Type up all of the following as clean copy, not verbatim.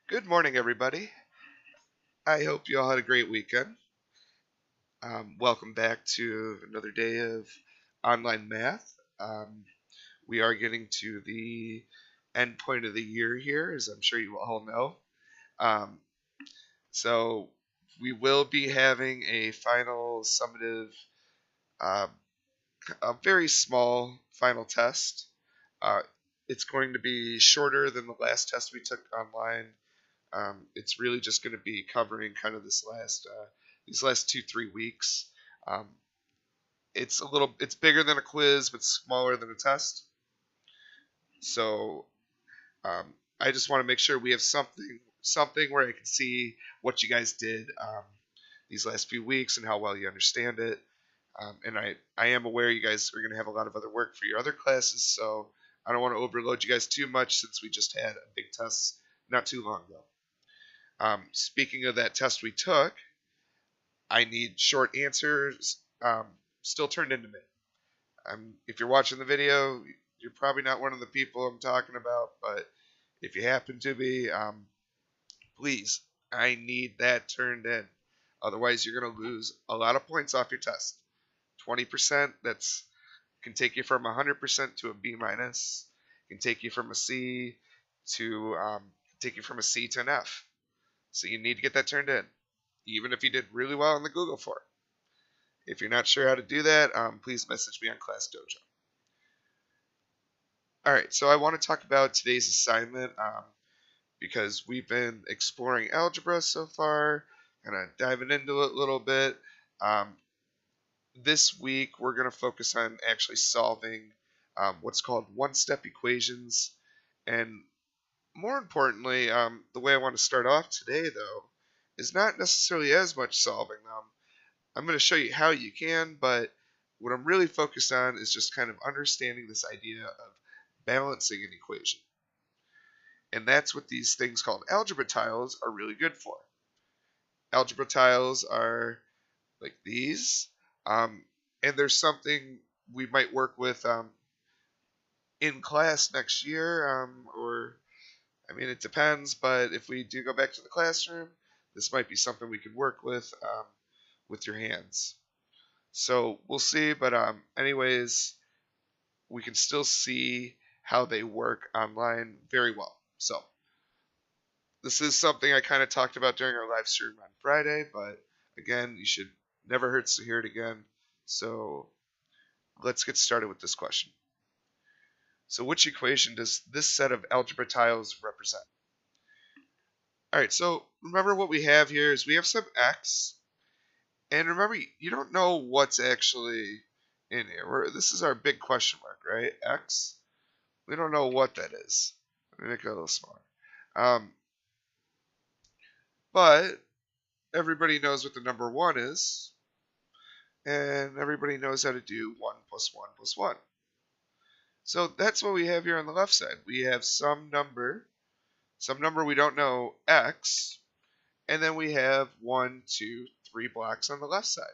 Good morning, everybody. I hope you all had a great weekend. Welcome back to another day of online math. We are getting to the end point of the year here, as I'm sure you all know. Um, so we will be having a final summative, uh, a very small final test. Uh, it's going to be shorter than the last test we took online. It's really just going to be covering kind of these last 2-3 weeks. Um, it's bigger than a quiz, but smaller than a test. So um, I just want to make sure we have something where I can see what you guys did these last few weeks and how well you understand it. And I am aware you guys are going to have a lot of other work for your other classes, so I don't want to overload you guys too much since we just had a big test not too long ago. Speaking of that test we took, I need short answers still turned into me. If you're watching the video, you're probably not one of the people I'm talking about, but if you happen to be, please, I need that turned in. Otherwise, you're going to lose a lot of points off your test. 20%, that's can take you from 100% to a B minus, can take you from a C to an F. So you need to get that turned in, even if you did really well on the Google form. If you're not sure how to do that, please message me on Class Dojo. All right, so I want to talk about today's assignment because we've been exploring algebra so far, kind of diving into it a little bit. This week, we're going to focus on actually solving what's called one-step equations. And more importantly, the way I want to start off today, though, is not necessarily as much solving them. I'm going to show you how you can, but what I'm really focused on is just kind of understanding this idea of balancing an equation. And that's what these things called algebra tiles are really good for. Algebra tiles are like these, and there's something we might work with in class next year, or I mean, it depends, but if we do go back to the classroom, this might be something we could work with your hands. So we'll see, but anyways, we can still see how they work online very well. So this is something I kind of talked about during our live stream on Friday, but again, you should never hurts to hear it again. So let's get started with this question. So which equation does this set of algebra tiles represent? All right, so remember what we have here is we have some x, and remember you don't know what's actually in here. This is our big question mark, right? X. We don't know what that is. Let me make it a little smaller. But everybody knows what the number 1 is, and everybody knows how to do 1 plus 1 plus 1. So that's what we have here on the left side. We have some number we don't know, x, and then we have 1, 2, 3 blocks on the left side.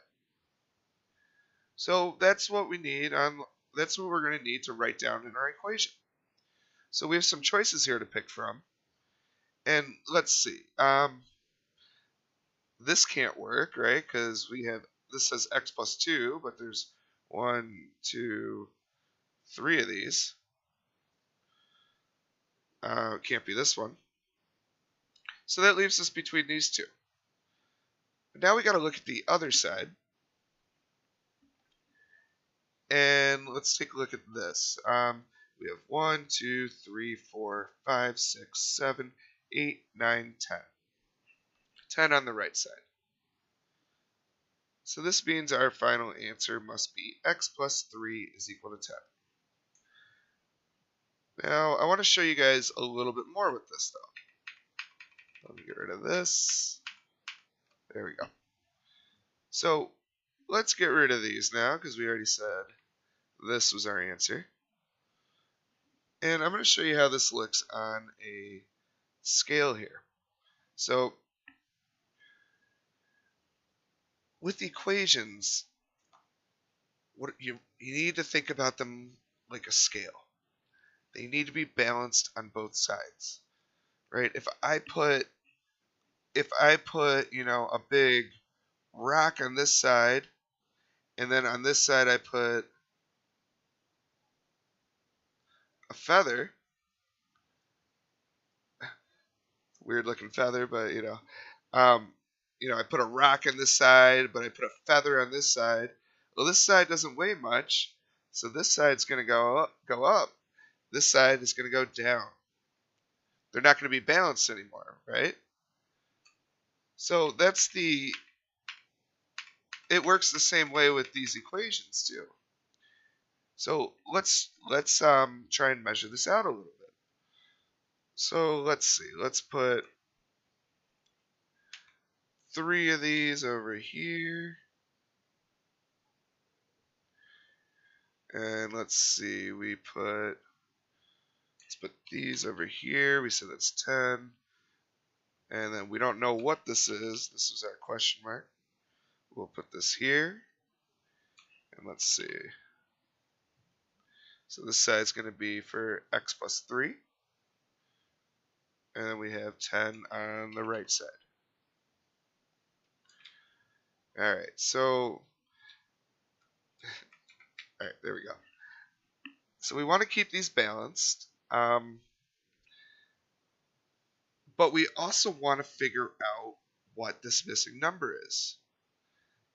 So that's what we need that's what we're going to need to write down in our equation. So we have some choices here to pick from. And let's see. This can't work, right? Because this says x plus 2, but there's 1, 2, 3 of these. It can't be this one. So that leaves us between these two. Now we got to look at the other side. And let's take a look at this. We have 1, 2, 3, 4, 5, 6, 7, 8, 9, 10. 10 on the right side. So this means our final answer must be x plus 3 is equal to 10. Now, I want to show you guys a little bit more with this, though. Let me get rid of this. There we go. So let's get rid of these now, because we already said this was our answer. And I'm going to show you how this looks on a scale here. So with the equations, what you need to think about them like a scale. They need to be balanced on both sides, right? If I put, a big rock on this side, and then on this side I put a feather, weird looking feather, but um, I put a rock on this side, but I put a feather on this side. Well, this side doesn't weigh much, so this side's going to go up. This side is going to go down. They're not going to be balanced anymore, right? So it works the same way with these equations too. So let's try and measure this out a little bit. So let's see. Let's put 3 of these over here. And let's see, let's put these over here. We said that's 10. And then we don't know what this is. This is our question mark. We'll put this here. And let's see. So this side's going to be for x plus 3. And then we have 10 on the right side. Alright, so, alright, there we go. So we want to keep these balanced. But we also want to figure out what this missing number is.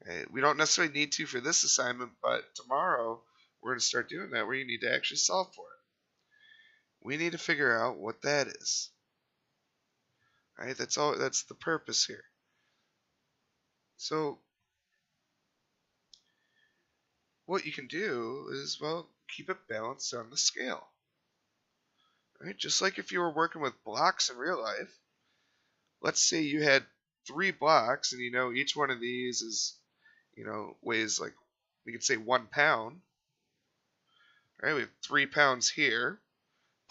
Okay? We don't necessarily need to for this assignment, but tomorrow we're going to start doing that where you need to actually solve for it. We need to figure out what that is. All right, that's the purpose here. So what you can do is, well, keep it balanced on the scale. Right? Just like if you were working with blocks in real life, let's say you had 3 blocks and each one of these is, weighs like, we could say 1 pound. Right? We have 3 pounds here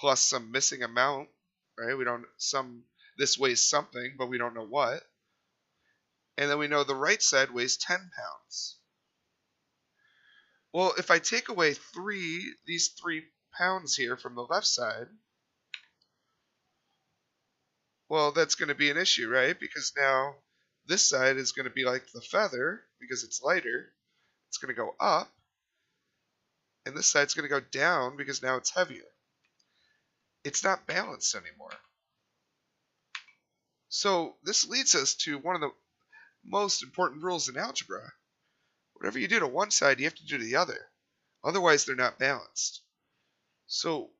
plus some missing amount, right? This weighs something, but we don't know what. And then we know the right side weighs 10 pounds. Well, if I take away these 3 pounds here from the left side, well, that's going to be an issue, right? Because now this side is going to be like the feather because it's lighter. It's going to go up. And this side's going to go down because now it's heavier. It's not balanced anymore. So this leads us to one of the most important rules in algebra. Whatever you do to one side, you have to do to the other. Otherwise, they're not balanced. So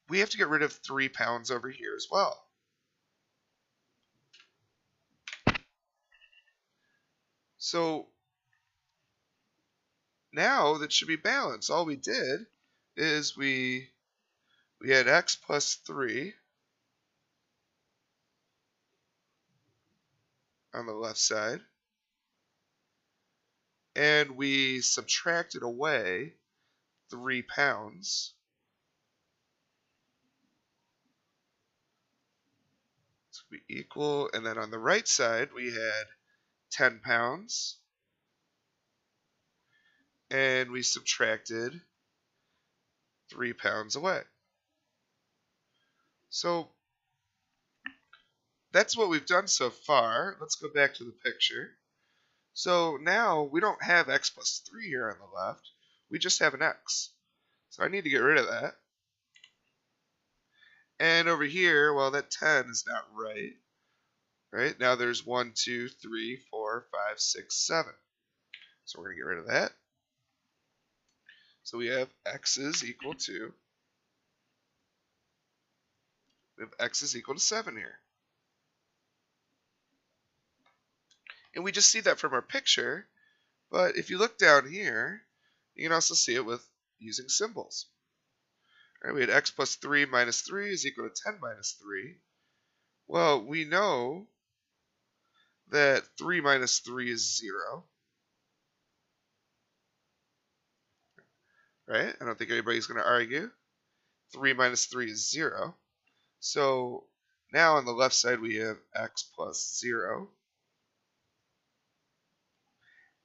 we have to get rid of 3 pounds over here as well. So now that should be balanced. All we did is we had x plus 3 on the left side, and we subtracted away 3 pounds. So we equal, and then on the right side we had 10 pounds, and we subtracted 3 pounds away. So that's what we've done so far. Let's go back to the picture. So now we don't have x plus 3 here on the left. We just have an x. So I need to get rid of that. And over here, well, that 10 is not right. Right? Now there's 1, 2, 3, 4, 5, 6, 7. So we're going to get rid of that. So we have x is equal to 7 here. And we just see that from our picture, but if you look down here, you can also see it with using symbols. All right, we had x plus 3 minus 3 is equal to 10 minus 3. Well, we know that 3 minus 3 is 0. Right? I don't think anybody's going to argue. 3 minus 3 is 0. So now on the left side we have x plus 0.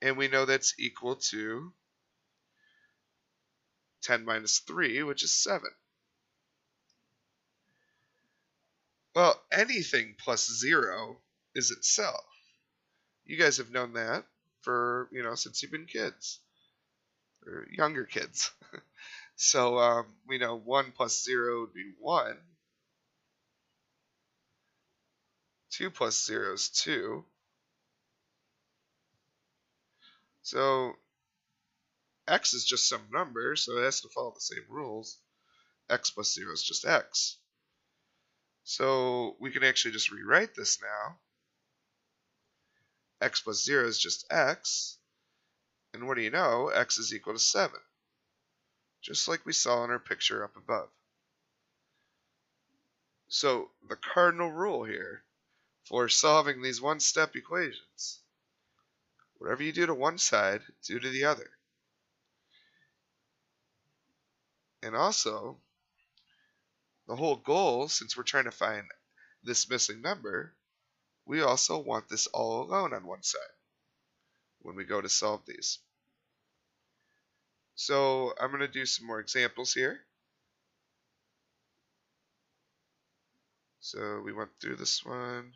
And we know that's equal to 10 minus 3, which is 7. Well, anything plus 0 is itself. You guys have known that for, since you've been kids or younger kids. So we know 1 plus 0 would be 1. 2 plus 0 is 2. So x is just some number, so it has to follow the same rules. X plus 0 is just x. So we can actually just rewrite this now. X plus 0 is just x. And what do you know? X is equal to 7. Just like we saw in our picture up above. So the cardinal rule here for solving these one-step equations, whatever you do to one side, do to the other. And also, the whole goal, since we're trying to find this missing number, we also want this all alone on one side when we go to solve these. So I'm going to do some more examples here. So we went through this one.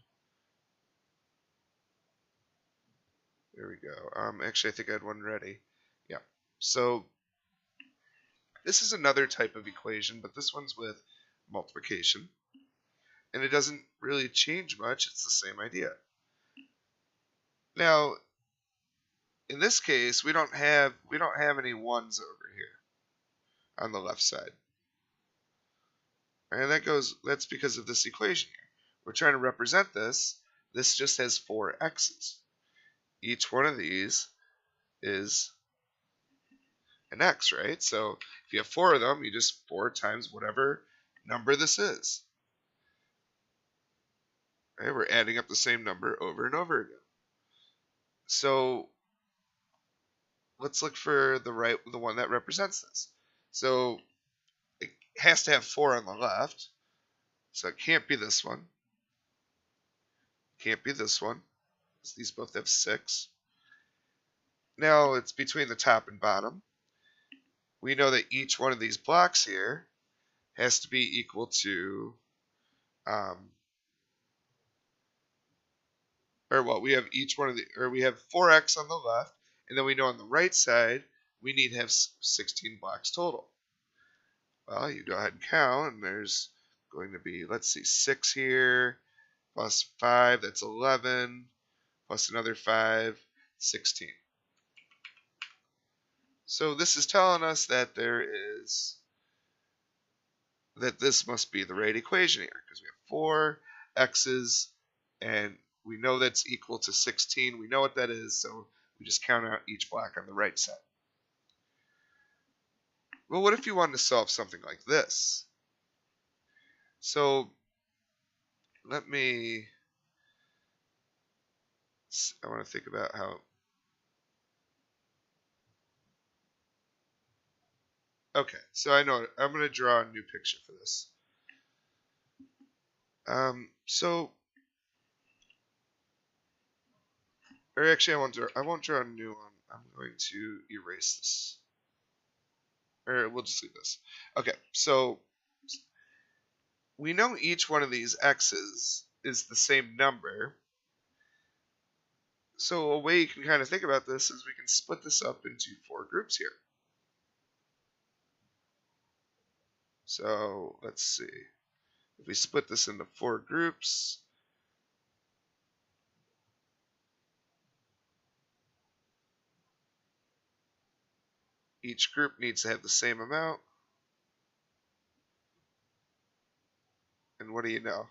There we go. Actually, I think I had one ready. Yeah. So this is another type of equation, but this one's with multiplication. And it doesn't really change much. It's the same idea. Now, in this case, we don't have any ones over here on the left side. And that's because of this equation here. We're trying to represent this. This just has 4 x's. Each one of these is an x, right? So if you have 4 of them, you just 4 times whatever number this is. Right? We're adding up the same number over and over again. So let's look for the one that represents this. So it has to have 4 on the left. So it can't be this one. Can't be this one. These both have 6. Now it's between the top and bottom. We know that each one of these blocks here has to be equal to, we have we have 4x on the left, and then we know on the right side we need to have 16 blocks total. Well, you go ahead and count, and there's going to be, let's see, 6 here, plus 5, that's 11, plus another 5, 16. So this is telling us that this must be the right equation here, because we have 4 x's, and we know that's equal to 16. We know what that is, so we just count out each block on the right side. Well, what if you wanted to solve something like this? So I want to think about how. Okay, so I know I'm going to draw a new picture for this. Or actually, I won't draw a new one. I'm going to erase this. Or we'll just leave this. Okay, so we know each one of these x's is the same number. So a way you can kind of think about this is we can split this up into 4 groups here. So let's see. If we split this into 4 groups, each group needs to have the same amount. And what do you know?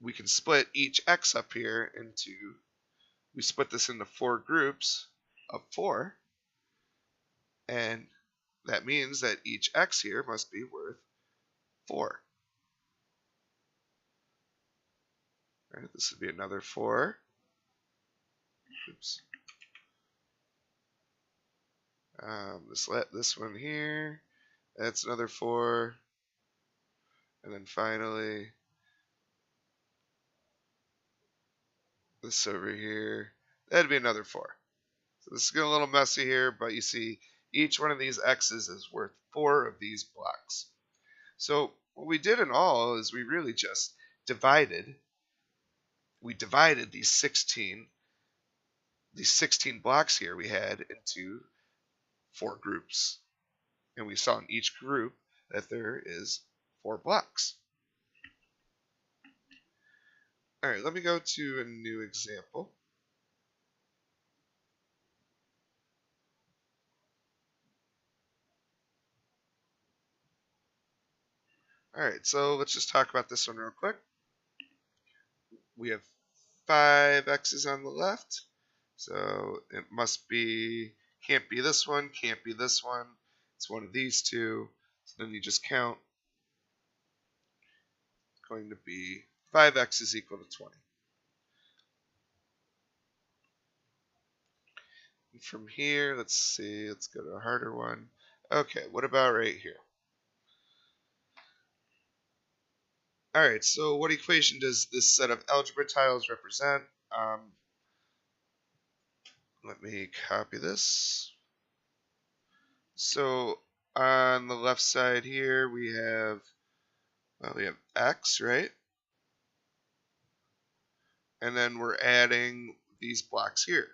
We can split each x up here we split this into 4 groups of 4. And that means that each x here must be worth 4. All right, this would be another 4. Oops. This one here, that's another 4. And then finally, this over here, that'd be another 4. So this is getting a little messy here, but you see each one of these x's is worth 4 of these blocks. So what we did in all is we really just divided. We divided these 16 blocks here we had into 4 groups. And we saw in each group that there is 4 blocks. All right, let me go to a new example. All right, so let's just talk about this one real quick. We have 5 x's on the left, so it can't be this one, can't be this one. It's one of these two. So then you just count. It's going to be 5x is equal to 20. And from here, let's see, let's go to a harder one. Okay, what about right here? All right, so what equation does this set of algebra tiles represent? Let me copy this. So on the left side here, we have x, right? And then we're adding these blocks here.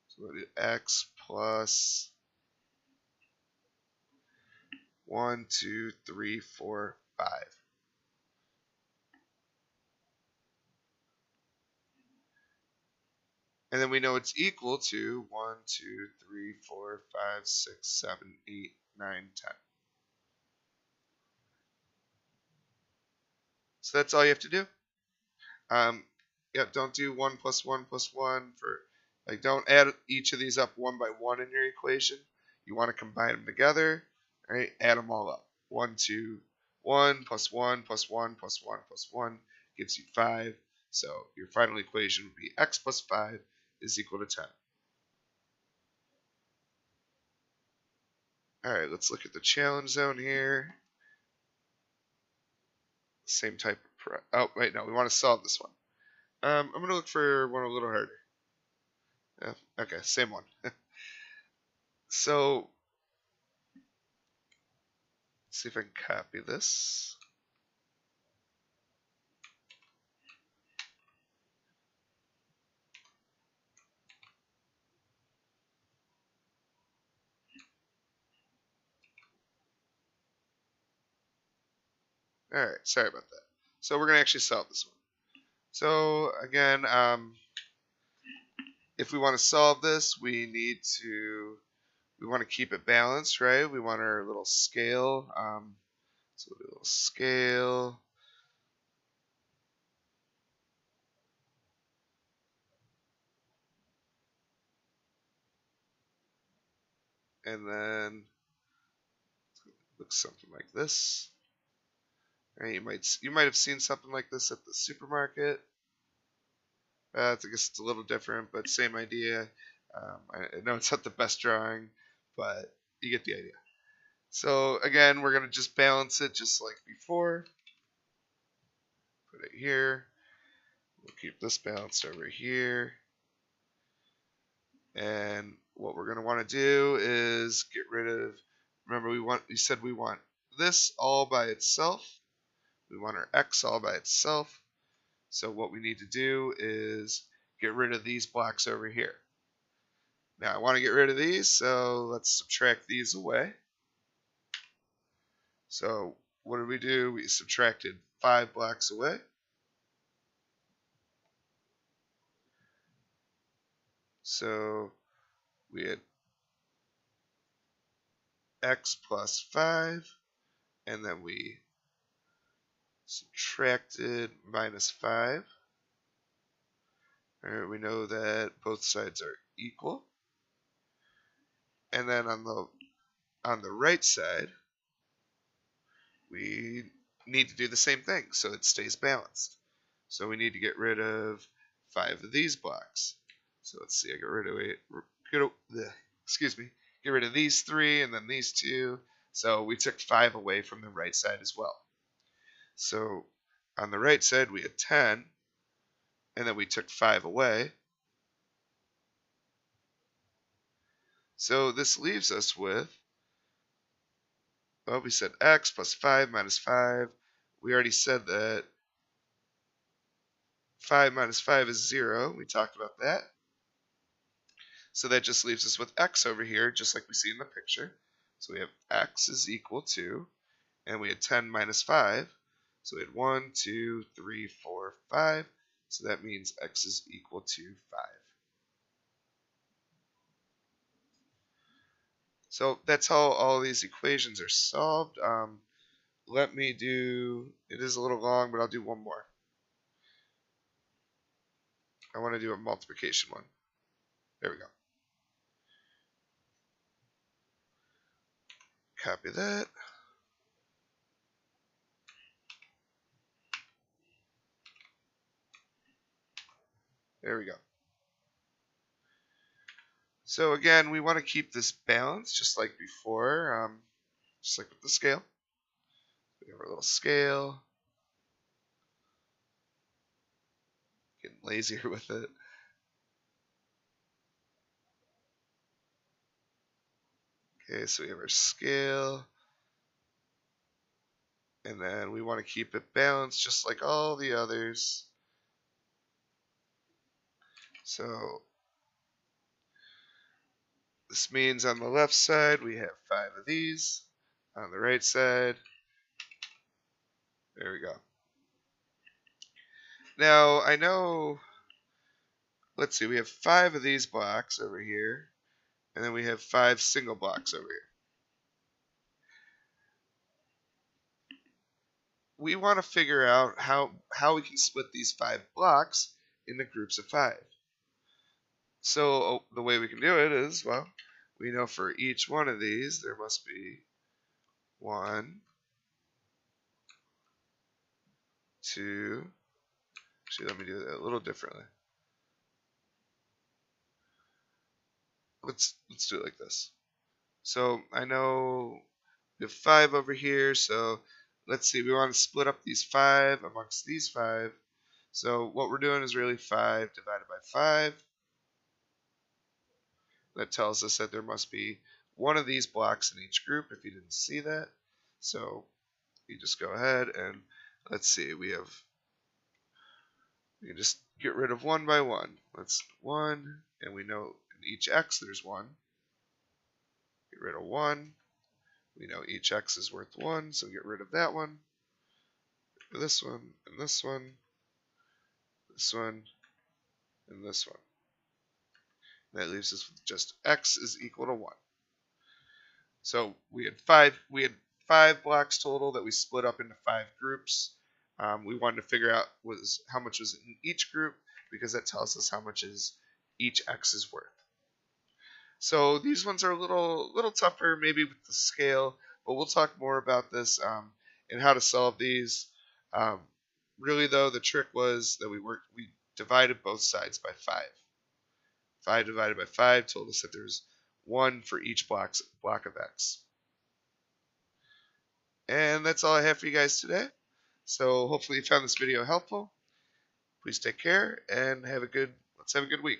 So we'll do x plus 1, 2, 3, 4, 5. And then we know it's equal to 1, 2, 3, 4, 5, 6, 7, 8, 9, 10. So that's all you have to do. Yeah, don't do 1 plus 1 plus 1 for, like, don't add each of these up one by one in your equation. You want to combine them together, right? Add them all up. 1, 2, 1 plus 1 plus 1 plus 1 plus 1 gives you 5. So your final equation would be x plus 5 is equal to 10. All right, let's look at the challenge zone here. Same type of, oh, wait, no, we want to solve this one. I'm going to look for one a little harder. Okay, same one. So, let's see if I can copy this. All right, sorry about that. So we're going to actually solve this one. So again, if we want to solve this, we want to keep it balanced, right? We want our little scale. So we'll do a little scale. And then looks something like this. Right, you might have seen something like this at the supermarket. I guess it's a little different, but same idea. I know it's not the best drawing, but you get the idea. So again, we're going to just balance it just like before. Put it here. We'll keep this balanced over here. And what we're going to want to do is get rid of, remember we said we want this all by itself. We want our x all by itself. So what we need to do is get rid of these blocks over here. Now I want to get rid of these, so let's subtract these away. So what did we do? We subtracted 5 blocks away. So we had x plus 5, and then we subtracted minus 5. All right, we know that both sides are equal. And then on the right side, we need to do the same thing so it stays balanced. So we need to get rid of 5 of these blocks. So let's see, I get rid of it. Get rid of these 3 and then these 2. So we took 5 away from the right side as well. So on the right side we had 10, and then we took 5 away. So this leaves us with, well, we said x plus 5 minus 5. we already said that 5 minus 5 is 0. We talked about that. So that just leaves us with x over here, just like we see in the picture. So we have x is equal to, and we had 10 minus 5. So we had 1, 2, 3, 4, 5. So that means x is equal to 5. So that's how all these equations are solved. Let me do, it is a little long, but I'll do one more. I want to do a multiplication one. There we go. Copy that. There we go. So again, we want to keep this balanced just like before, just like with the scale. We have our little scale. Getting lazier with it. Okay, so we have our scale. And then we want to keep it balanced just like all the others. So this means on the left side we have 5 of these. On the right side, there we go. Now I know, let's see, we have 5 of these blocks over here. And then we have 5 single blocks over here. We want to figure out how we can split these 5 blocks into groups of 5. So the way we can do it is, well, we know for each one of these there must be 1, 2, actually let me do that a little differently. Let's do it like this. So I know we have 5 over here, so let's see, we want to split up these 5 amongst these 5. So what we're doing is really 5 divided by 5. That tells us that there must be one of these blocks in each group if you didn't see that. So you just go ahead and let's see, we can just get rid of one by one. Let's 1, and we know in each x there's 1. Get rid of 1. We know each x is worth 1, so get rid of that one. This one, and this one, this one, and this one. That leaves us with just x is equal to 1. So we had five blocks total that we split up into 5 groups. We wanted to figure out how much was in each group because that tells us how much is each x is worth. So these ones are a little tougher maybe with the scale, but we'll talk more about this and how to solve these. Um, really though, the trick was that we divided both sides by 5. 5 divided by 5 told us that there's 1 for each block of x. And that's all I have for you guys today. So hopefully you found this video helpful. Please take care and let's have a good week.